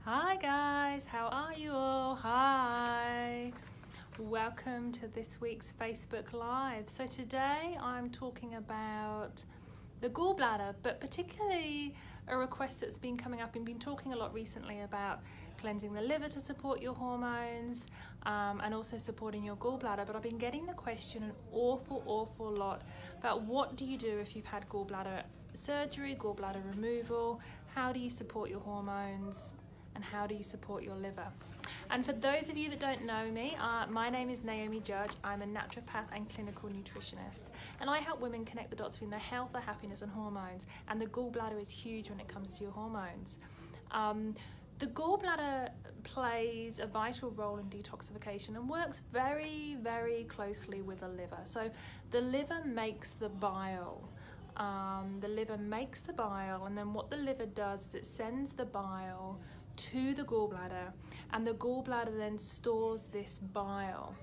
Hi guys, how are you all? Hi. Welcome to this week's Facebook Live. So today I'm talking about the gallbladder, but particularly a request that's been coming up and been talking a lot recently about cleansing the liver to support your hormones and also supporting your gallbladder. But I've been getting the question an awful lot about what do you do if you've had gallbladder surgery, gallbladder removal, how do you support your hormones, and how do you support your liver? And for those of you that don't know me, my name is Naomi Judge. I'm a naturopath and clinical nutritionist, and I help women connect the dots between their health, their happiness and hormones, and the gallbladder is huge when it comes to your hormones. The gallbladder plays a vital role in detoxification and works very closely with the liver. So the liver makes the bile. The liver makes the bile, and then what the liver does is it sends the bile to the gallbladder, and the gallbladder then stores this bile.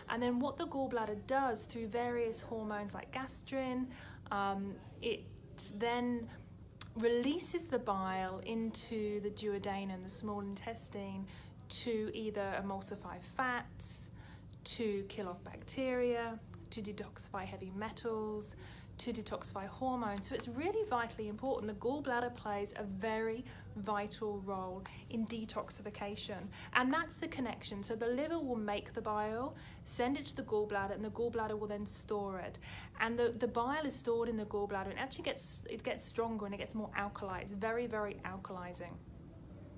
And then what the gallbladder does through various hormones like gastrin, it then releases the bile into the duodenum, the small intestine, to either emulsify fats, to kill off bacteria, to detoxify heavy metals, to detoxify hormones. So it's really vitally important. The gallbladder plays a very vital role in detoxification, and that's the connection. So the liver will make the bile, send it to the gallbladder, and the gallbladder will then store it. And the bile is stored in the gallbladder, and actually gets stronger and it gets more alkali. It's very alkalizing.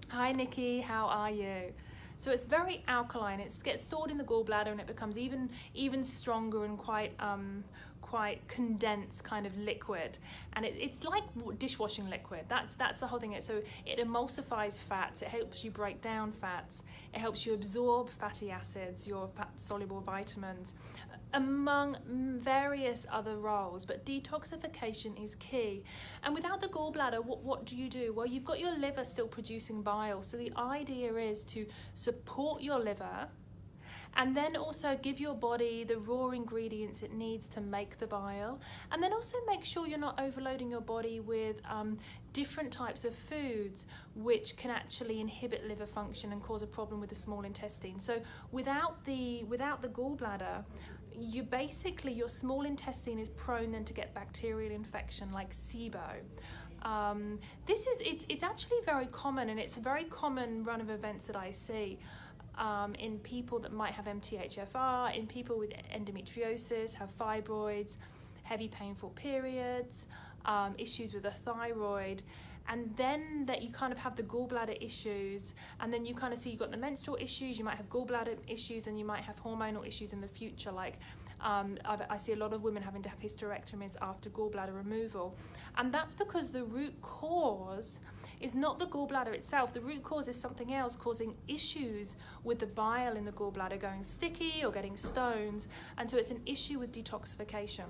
Hi Nikki, how are you? So it's very alkaline. It gets stored in the gallbladder and it becomes even stronger and quite condensed kind of liquid, and it's like dishwashing liquid. That's the whole thing. So it emulsifies fats, it helps you break down fats, it helps you absorb fatty acids, your fat soluble vitamins, among various other roles. But detoxification is key. And without the gallbladder, what do you do? Well, you've got your liver still producing bile, so the idea is to support your liver and then also give your body the raw ingredients it needs to make the bile, and then also make sure you're not overloading your body with different types of foods which can actually inhibit liver function and cause a problem with the small intestine. So without the gallbladder, your small intestine is prone then to get bacterial infection like SIBO. It's actually very common, and it's a very common run of events that I see in people that might have MTHFR, in people with endometriosis, have fibroids, heavy painful periods, issues with the thyroid, and then that you kind of have the gallbladder issues, and then you kind of see you've got the menstrual issues, you might have gallbladder issues, and you might have hormonal issues in the future, like I see a lot of women having to have hysterectomies after gallbladder removal. And that's because the root cause is not the gallbladder itself. The root cause is something else causing issues with the bile in the gallbladder going sticky or getting stones. And so it's an issue with detoxification.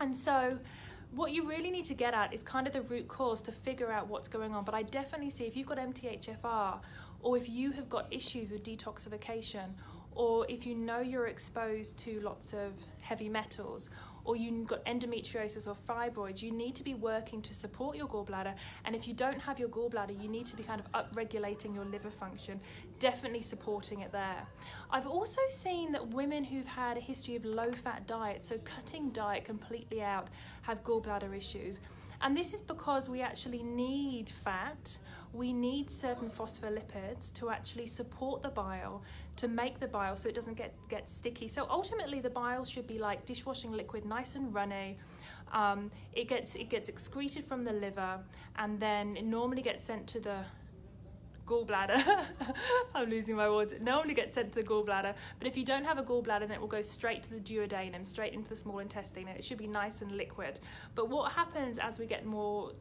And so what you really need to get at is kind of the root cause to figure out what's going on. But I definitely see if you've got MTHFR, or if you have got issues with detoxification, or if you know you're exposed to lots of heavy metals, or you've got endometriosis or fibroids, you need to be working to support your gallbladder. And if you don't have your gallbladder, you need to be kind of up-regulating your liver function, definitely supporting it there. I've also seen that women who've had a history of low-fat diet, so cutting diet completely out, have gallbladder issues. And this is because we actually need fat, we need certain phospholipids to actually support the bile, to make the bile so it doesn't get sticky. So ultimately the bile should be like dishwashing liquid, nice and runny. It gets excreted from the liver, and then it normally gets sent to the gallbladder. I'm losing my words. It normally gets sent to the gallbladder, but if you don't have a gallbladder, then it will go straight to the duodenum, straight into the small intestine, and it should be nice and liquid. But what happens as we get more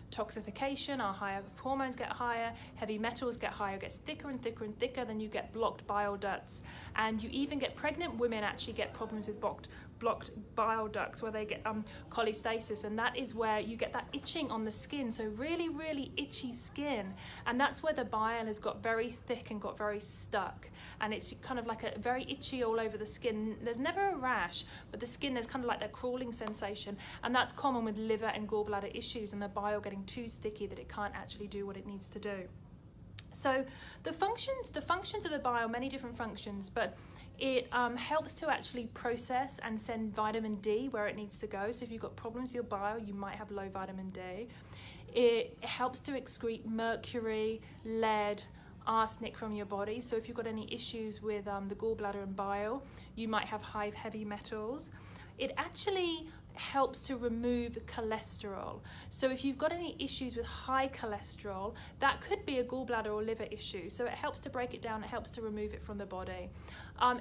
toxification, our higher hormones get higher, heavy metals get higher, it gets thicker and thicker and thicker, then you get blocked bile ducts, and you even get pregnant women actually get problems with blocked bile ducts where they get cholestasis, and that is where you get that itching on the skin, so really itchy skin, and that's where the bile has got very thick and got very stuck, and it's kind of like a very itchy all over the skin. There's never a rash, but the skin, there's kind of like that crawling sensation, and that's common with liver and gallbladder issues, and the bile getting too sticky that it can't actually do what it needs to do. So the functions of the bile, many different functions, but it helps to actually process and send vitamin D where it needs to go. So if you've got problems with your bile, you might have low vitamin D. It helps to excrete mercury, lead, arsenic from your body. So if you've got any issues with the gallbladder and bile, you might have high heavy metals. It actually helps to remove cholesterol. So if you've got any issues with high cholesterol, that could be a gallbladder or liver issue. So it helps to break it down, it helps to remove it from the body.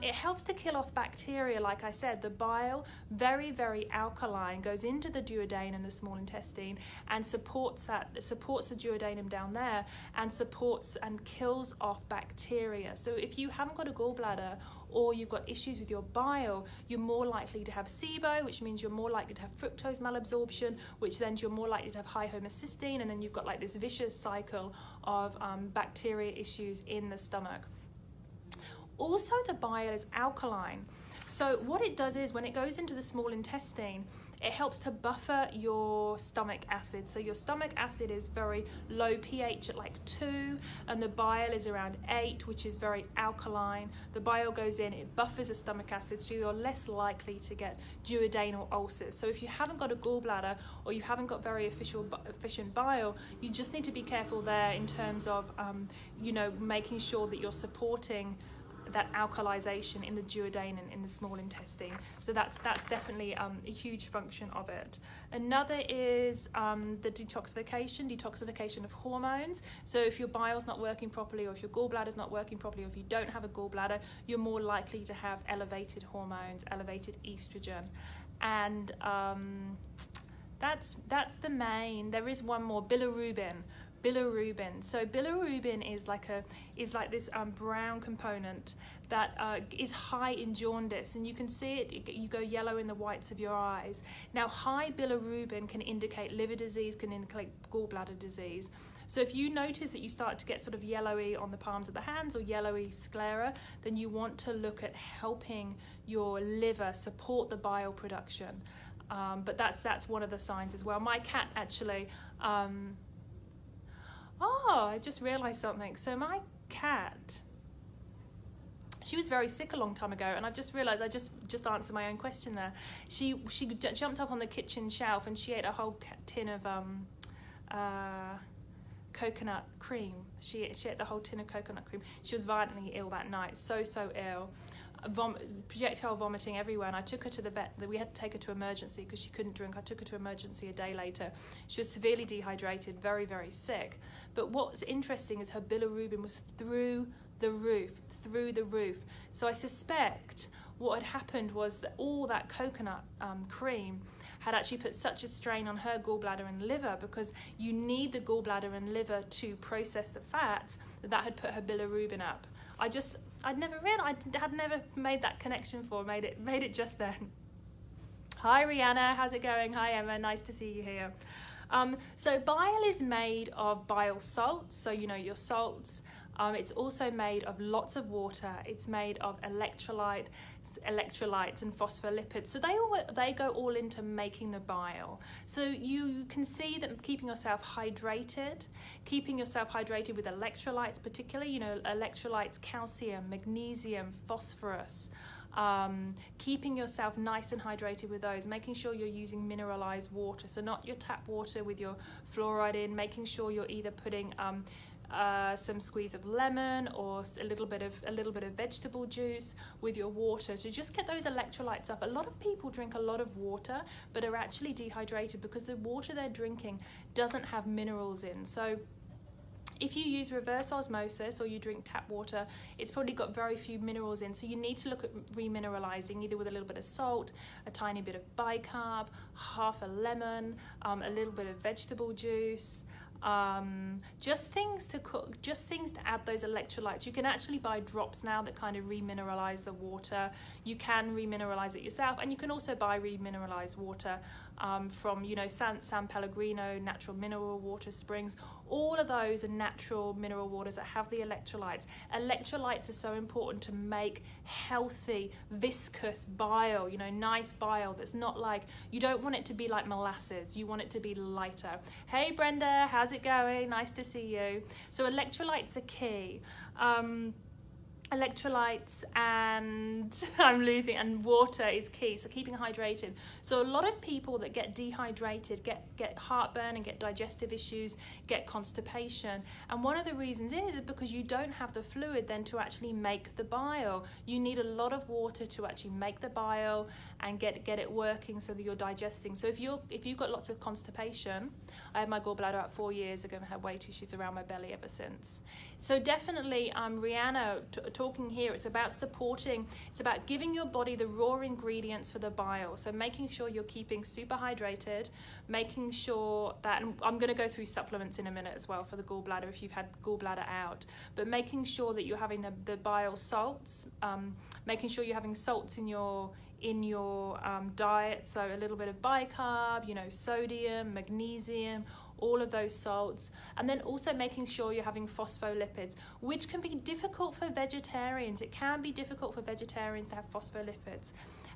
It helps to kill off bacteria. Like I said, the bile, very, very alkaline, goes into the duodenum and the small intestine and supports the duodenum down there and supports and kills off bacteria. So if you haven't got a gallbladder or you've got issues with your bile, you're more likely to have SIBO, which means you're more likely to have fructose malabsorption, which then you're more likely to have high homocysteine, and then you've got like this vicious cycle of bacteria issues in the stomach. Also, the bile is alkaline. So what it does is when it goes into the small intestine, it helps to buffer your stomach acid. So your stomach acid is very low pH at like 2, and the bile is around 8, which is very alkaline. The bile goes in, it buffers the stomach acid, so you're less likely to get duodenal ulcers. So if you haven't got a gallbladder or you haven't got very efficient bile, you just need to be careful there in terms of, making sure that you're supporting that alkalization in the duodenum, in the small intestine. So that's definitely a huge function of it. Another is the detoxification of hormones. So if your bile's not working properly, or if your gallbladder's not working properly, or if you don't have a gallbladder, you're more likely to have elevated hormones, elevated estrogen. And that's the main. There is one more, bilirubin. So bilirubin is like this brown component that is high in jaundice, and you can see it. You go yellow in the whites of your eyes. Now, high bilirubin can indicate liver disease, can indicate gallbladder disease. So if you notice that you start to get sort of yellowy on the palms of the hands or yellowy sclera, then you want to look at helping your liver support the bile production. But that's one of the signs as well. My cat actually. I just realised something. So my cat, she was very sick a long time ago, and I've just realised I just answered my own question there. She jumped up on the kitchen shelf and she ate a whole tin of coconut cream. She ate the whole tin of coconut cream. She was violently ill that night, so ill. Projectile vomiting everywhere, and I took her to the vet. We had to take her to emergency because she couldn't drink. I took her to emergency a day later. She was severely dehydrated, very, very sick. But what's interesting is her bilirubin was through the roof. So I suspect what had happened was that all that coconut cream had actually put such a strain on her gallbladder and liver, because you need the gallbladder and liver to process the fat, that had put her bilirubin up. I'd never realized, I had never made that connection before, made it just then. Hi Rihanna, how's it going? Hi Emma, nice to see you here. So bile is made of bile salts, so your salts. It's also made of lots of water. It's made of electrolytes and phospholipids. So they go all into making the bile. So you can see that keeping yourself hydrated with electrolytes, particularly, electrolytes, calcium, magnesium, phosphorus, keeping yourself nice and hydrated with those, making sure you're using mineralized water, so not your tap water with your fluoride in, making sure you're either putting some squeeze of lemon or a little bit of vegetable juice with your water to just get those electrolytes up. A lot of people drink a lot of water but are actually dehydrated because the water they're drinking doesn't have minerals in. So if you use reverse osmosis or you drink tap water, it's probably got very few minerals in. So you need to look at remineralizing, either with a little bit of salt, a tiny bit of bicarb, half a lemon, a little bit of vegetable juice, just things to cook, just things to add those electrolytes. You can actually buy drops now that kind of remineralize the water. You can remineralize it yourself, and you can also buy remineralized water from, you know, San Pellegrino, natural mineral water springs. All of those are natural mineral waters that have the electrolytes. Electrolytes are so important to make healthy, viscous bile, you know, nice bile that's not like, you don't want it to be like molasses, you want it to be lighter. Hey Brenda, how's it going? Nice to see you. So electrolytes are key. Electrolytes and and water is key, so keeping hydrated. So a lot of people that get dehydrated get heartburn and get digestive issues, get constipation, and one of the reasons is because you don't have the fluid then to actually make the bile. You need a lot of water to actually make the bile and get it working so that you're digesting. So if you've got lots of constipation, I had my gallbladder out 4 years ago and had weight issues around my belly ever since. So definitely Rihanna talking here, it's about supporting, it's about giving your body the raw ingredients for the bile. So making sure you're keeping super hydrated, making sure that, and I'm going to go through supplements in a minute as well for the gallbladder if you've had gallbladder out, but making sure that you're having the bile salts, making sure you're having salts in your diet, so a little bit of bicarb, you know, sodium, magnesium, all of those salts, and then also making sure you're having phospholipids, which can be difficult for vegetarians. It can be difficult for vegetarians to have phospholipids.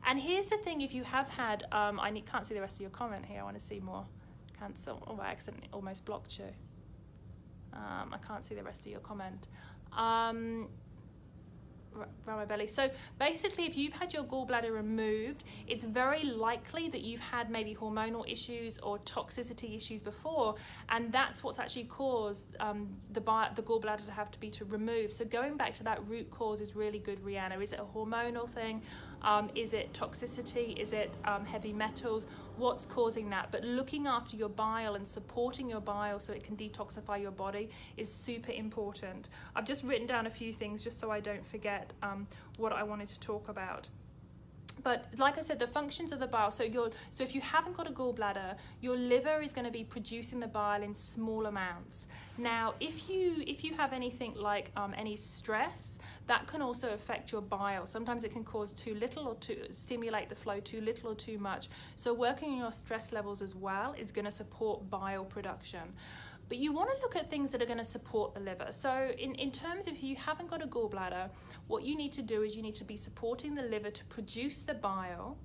And here's the thing, if you have had, can't see the rest of your comment here, I want to see more. Cancel, oh, I accidentally almost blocked you. I can't see the rest of your comment. Around my belly. So basically, if you've had your gallbladder removed, it's very likely that you've had maybe hormonal issues or toxicity issues before, and that's what's actually caused the gallbladder to have to be removed. So going back to that root cause is really good, Rihanna. Is it a hormonal thing? Is it toxicity? Is it heavy metals? What's causing that? But looking after your bile and supporting your bile so it can detoxify your body is super important. I've just written down a few things just so I don't forget what I wanted to talk about. But like I said, the functions of the bile, so if you haven't got a gallbladder, your liver is going to be producing the bile in small amounts. Now, if you have anything like any stress, that can also affect your bile. Sometimes it can cause too little or stimulate the flow too little or too much. So working on your stress levels as well is going to support bile production. But you want to look at things that are going to support the liver. So in terms of if you haven't got a gallbladder, what you need to do is you need to be supporting the liver to produce the bile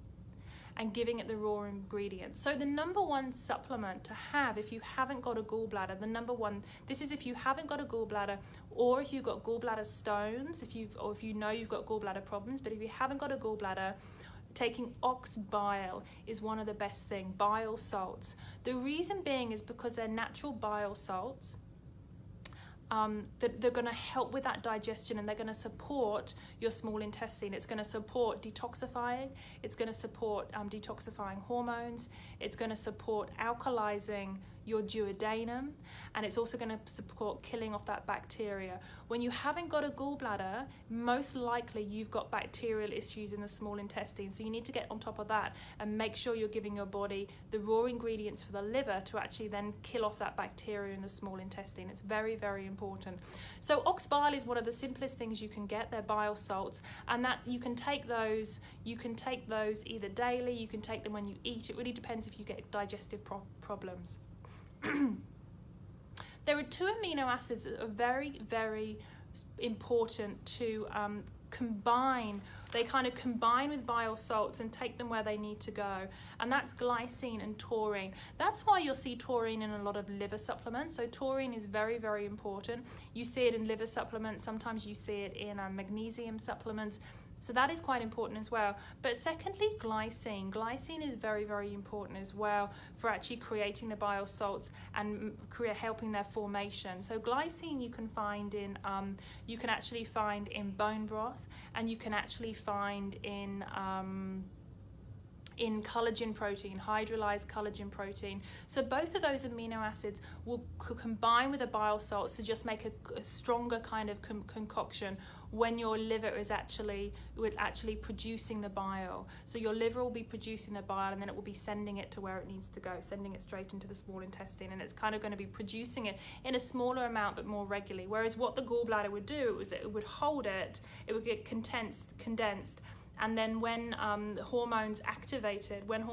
and giving it the raw ingredients. So the number one supplement to have if you haven't got a gallbladder, this is if you haven't got a gallbladder or if you've got gallbladder stones, if you know you've got gallbladder problems, but if you haven't got a gallbladder, taking ox bile is one of the best things, bile salts. The reason being is because they're natural bile salts. That they're going to help with that digestion and they're going to support your small intestine. It's going to support detoxifying. It's going to support detoxifying hormones. It's going to support alkalizing your duodenum, and it's also going to support killing off that bacteria. When you haven't got a gallbladder, most likely you've got bacterial issues in the small intestine, so you need to get on top of that and make sure you're giving your body the raw ingredients for the liver to actually then kill off that bacteria in the small intestine. It's very, very important. So ox bile is one of the simplest things you can get. They're bile salts, and that you can take those either daily, you can take them when you eat. It really depends if you get digestive problems. There are 2 amino acids that are very, very important to combine. They kind of combine with bile salts and take them where they need to go, and that's glycine and taurine. That's why you'll see taurine in a lot of liver supplements. So taurine is very, very important. You see it in liver supplements, sometimes you see it in magnesium supplements. So that is quite important as well. But secondly, glycine. Glycine is very, very important as well for actually creating the bile salts and helping their formation. So glycine you can find actually find in bone broth, and you can actually find in collagen protein, hydrolyzed collagen protein. So both of those amino acids will combine with the bile salts to just make a stronger kind of concoction when your liver is actually producing the bile. So your liver will be producing the bile, and then it will be sending it to where it needs to go, sending it straight into the small intestine, and it's kind of going to be producing it in a smaller amount but more regularly. Whereas what the gallbladder would do is it would hold it, it would get condensed, and then when hormones activated when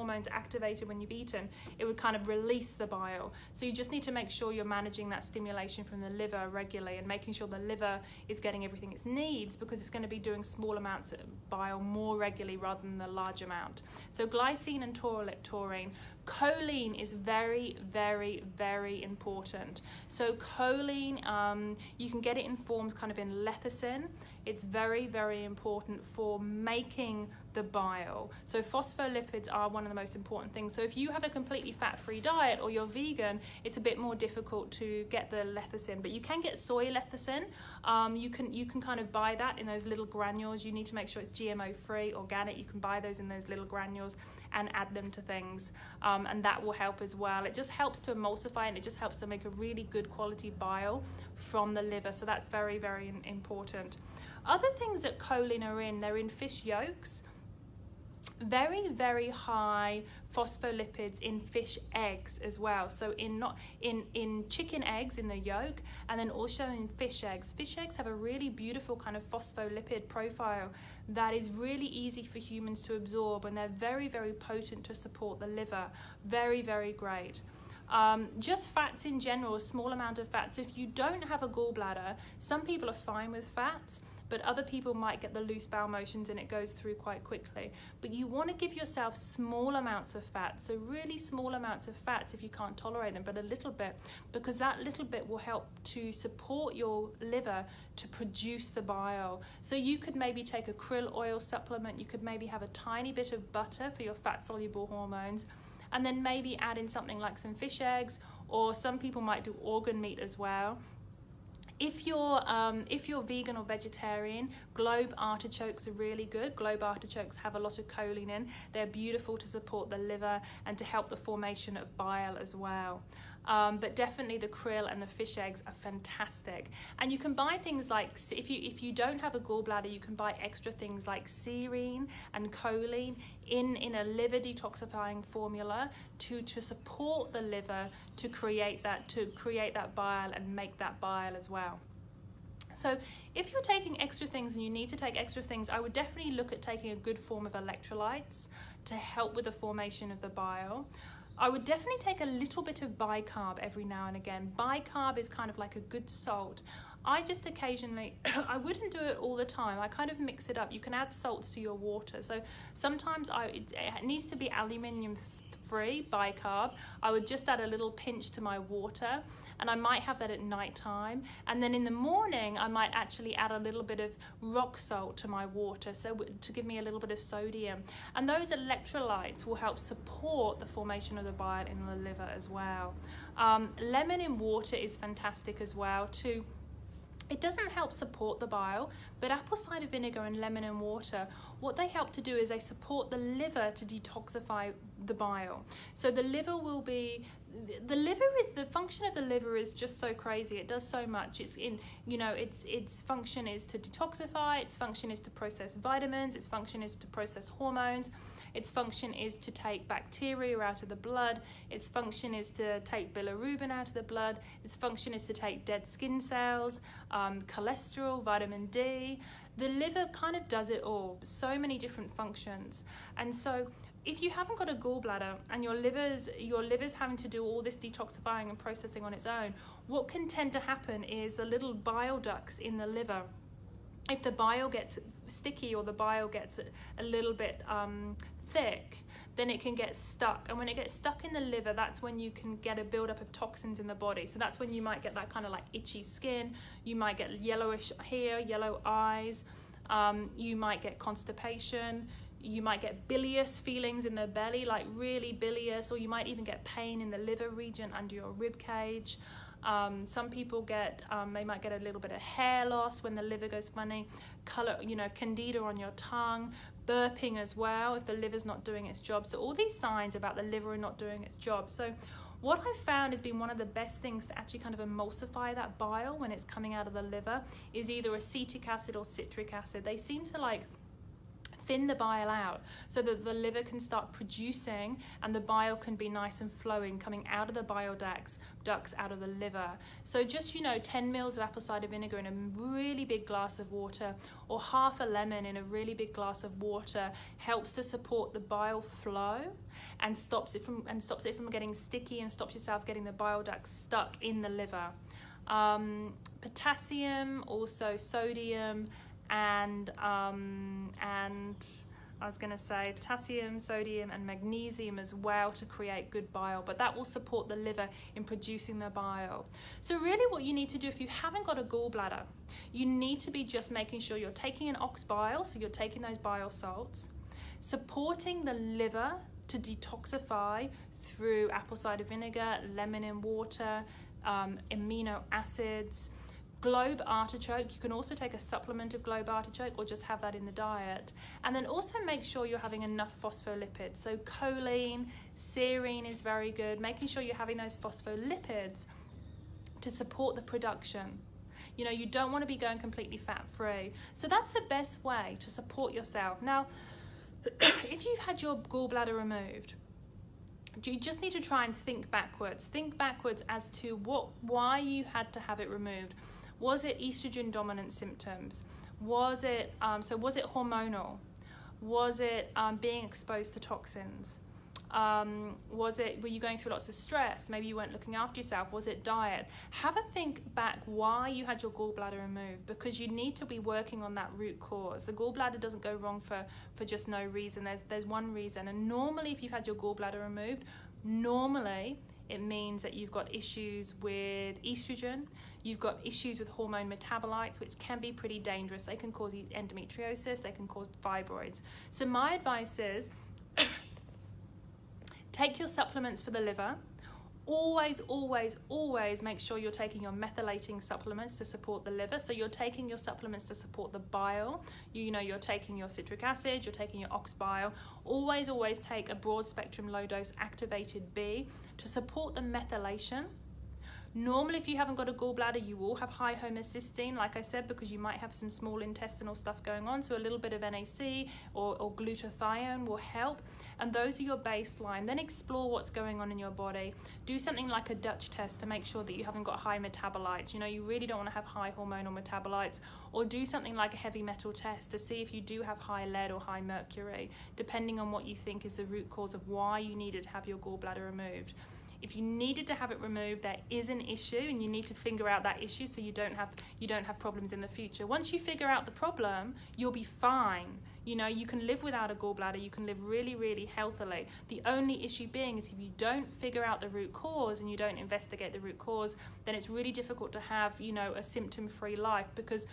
you've eaten, it would kind of release the bile. So you just need to make sure you're managing that stimulation from the liver regularly and making sure the liver is getting everything it needs, because it's going to be doing small amounts of bile more regularly rather than the large amount. So glycine and taurine. Choline is very, very, very important. So choline, you can get it in forms kind of in lecithin. It's very, very important for making the bile. So phospholipids are one of the most important things. So if you have a completely fat-free diet or you're vegan, it's a bit more difficult to get the lecithin, but you can get soy lecithin. You can kind of buy that in those little granules. You need to make sure it's GMO-free, organic. You can buy those in those little granules and add them to things, and that will help as well. It just helps to emulsify, and it just helps to make a really good quality bile from the liver. So that's very, very important. Other things that choline are in, they're in fish yolks. Very, very high phospholipids in fish eggs as well. So in chicken eggs in the yolk, and then also in fish eggs. Fish eggs have a really beautiful kind of phospholipid profile that is really easy for humans to absorb, and they're very, very potent to support the liver. Very, very great. Just fats in general, a small amount of fats. So if you don't have a gallbladder, some people are fine with fats, but other people might get the loose bowel motions and it goes through quite quickly. But you want to give yourself small amounts of fat, so really small amounts of fats if you can't tolerate them, but a little bit, because that little bit will help to support your liver to produce the bile. So you could maybe take a krill oil supplement, you could maybe have a tiny bit of butter for your fat-soluble hormones, and then maybe add in something like some fish eggs, or some people might do organ meat as well. If you're vegan or vegetarian, globe artichokes are really good. Globe artichokes have a lot of choline in. They're beautiful to support the liver and to help the formation of bile as well. But definitely the krill and the fish eggs are fantastic. And you can buy things like, if you don't have a gallbladder, you can buy extra things like serine and choline in a liver detoxifying formula to support the liver to create that bile and make that bile as well. So if you're taking extra things and you need to take extra things, I would definitely look at taking a good form of electrolytes to help with the formation of the bile. I would definitely take a little bit of bicarb every now and again. Bicarb is kind of like a good salt. I just occasionally, I wouldn't do it all the time. I kind of mix it up. You can add salts to your water. So sometimes it needs to be aluminium-free bicarb. I would just add a little pinch to my water, and I might have that at night time. And then in the morning, I might actually add a little bit of rock salt to my water, so to give me a little bit of sodium. And those electrolytes will help support the formation of the bile in the liver as well. Lemon in water is fantastic as well too. It doesn't help support the bile, but apple cider vinegar and lemon and water, what they help to do is they support the liver to detoxify the bile. So the liver will be, the function of the liver is just so crazy. It does so much. Its function is to detoxify, its function is to process vitamins, its function is to process hormones, its function is to take bacteria out of the blood, its function is to take bilirubin out of the blood, its function is to take dead skin cells, cholesterol, vitamin D. The liver kind of does it all, so many different functions. And so if you haven't got a gallbladder and your liver's having to do all this detoxifying and processing on its own, what can tend to happen is the little bile ducts in the liver, if the bile gets sticky or the bile gets a little bit thick, then it can get stuck. And when it gets stuck in the liver, that's when you can get a buildup of toxins in the body. So that's when you might get that kind of like itchy skin, you might get yellowish hair, yellow eyes, you might get constipation, you might get bilious feelings in the belly, like really bilious, or you might even get pain in the liver region under your rib cage. Some people they might get a little bit of hair loss when the liver goes funny, candida on your tongue, burping as well if the liver's not doing its job. So all these signs about the liver not doing its job. So what I've found has been one of the best things to actually kind of emulsify that bile when it's coming out of the liver is either acetic acid or citric acid. They seem to like thin the bile out so that the liver can start producing and the bile can be nice and flowing, coming out of the bile ducts out of the liver. So just, 10 mils of apple cider vinegar in a really big glass of water, or half a lemon in a really big glass of water, helps to support the bile flow and stops it from getting sticky, and stops yourself getting the bile ducts stuck in the liver. Potassium, also sodium, and I was going to say potassium, sodium, and magnesium as well to create good bile, but that will support the liver in producing the bile. So really what you need to do if you haven't got a gallbladder, you need to be just making sure you're taking an ox bile, so you're taking those bile salts, supporting the liver to detoxify through apple cider vinegar, lemon in water, amino acids, globe artichoke. You can also take a supplement of globe artichoke or just have that in the diet. And then also make sure you're having enough phospholipids. So choline, serine is very good. Making sure you're having those phospholipids to support the production. You don't want to be going completely fat-free. So that's the best way to support yourself. Now, if you've had your gallbladder removed, you just need to try and think backwards. Think backwards as to why you had to have it removed. Was it estrogen dominant symptoms? Was it hormonal? Was it being exposed to toxins? Were you going through lots of stress? Maybe you weren't looking after yourself. Was it diet? Have a think back why you had your gallbladder removed, because you need to be working on that root cause. The gallbladder doesn't go wrong for just no reason. There's one reason. And normally if you've had your gallbladder removed, normally it means that you've got issues with estrogen, you've got issues with hormone metabolites, which can be pretty dangerous. They can cause endometriosis, they can cause fibroids. So my advice is take your supplements for the liver. Always, always, always make sure you're taking your methylating supplements to support the liver. So you're taking your supplements to support the bile. You're taking your citric acid, you're taking your ox bile. Always, always take a broad spectrum low dose activated B to support the methylation. Normally, if you haven't got a gallbladder, you will have high homocysteine, like I said, because you might have some small intestinal stuff going on. So a little bit of NAC or glutathione will help. And those are your baseline. Then explore what's going on in your body. Do something like a Dutch test to make sure that you haven't got high metabolites. You really don't want to have high hormonal metabolites. Or do something like a heavy metal test to see if you do have high lead or high mercury, depending on what you think is the root cause of why you needed to have your gallbladder removed. If you needed to have it removed, there is an issue, and you need to figure out that issue so you don't have problems in the future. Once you figure out the problem, you'll be fine. You can live without a gallbladder. You can live really, really healthily. The only issue being is if you don't figure out the root cause and you don't investigate the root cause, then it's really difficult to have, a symptom-free life, because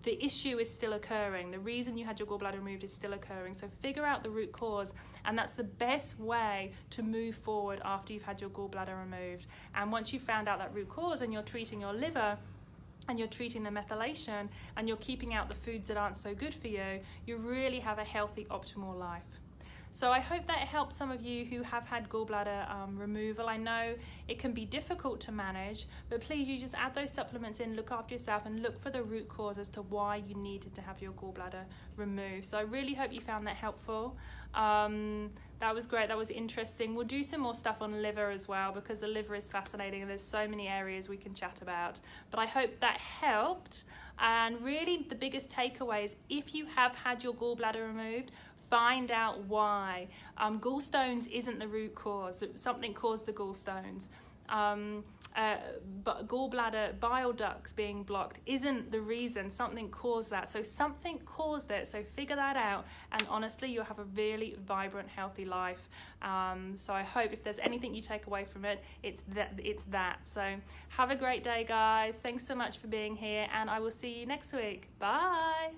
the issue is still occurring. The reason you had your gallbladder removed is still occurring. So figure out the root cause, and that's the best way to move forward after you've had your gallbladder removed. And once you've found out that root cause and you're treating your liver, and you're treating the methylation, and you're keeping out the foods that aren't so good for you, you really have a healthy, optimal life. So I hope that helps some of you who have had gallbladder removal. I know it can be difficult to manage, but please, you just add those supplements in, look after yourself, and look for the root cause as to why you needed to have your gallbladder removed. So I really hope you found that helpful. That was great, that was interesting. We'll do some more stuff on liver as well, because the liver is fascinating and there's so many areas we can chat about. But I hope that helped. And really the biggest takeaway is, if you have had your gallbladder removed, find out why. Gallstones isn't the root cause. Something caused the gallstones. But gallbladder bile ducts being blocked isn't the reason. Something caused that. So something caused it. So figure that out, and honestly, you'll have a really vibrant, healthy life. So I hope if there's anything you take away from it, it's that. So have a great day, guys. Thanks so much for being here, and I will see you next week. Bye.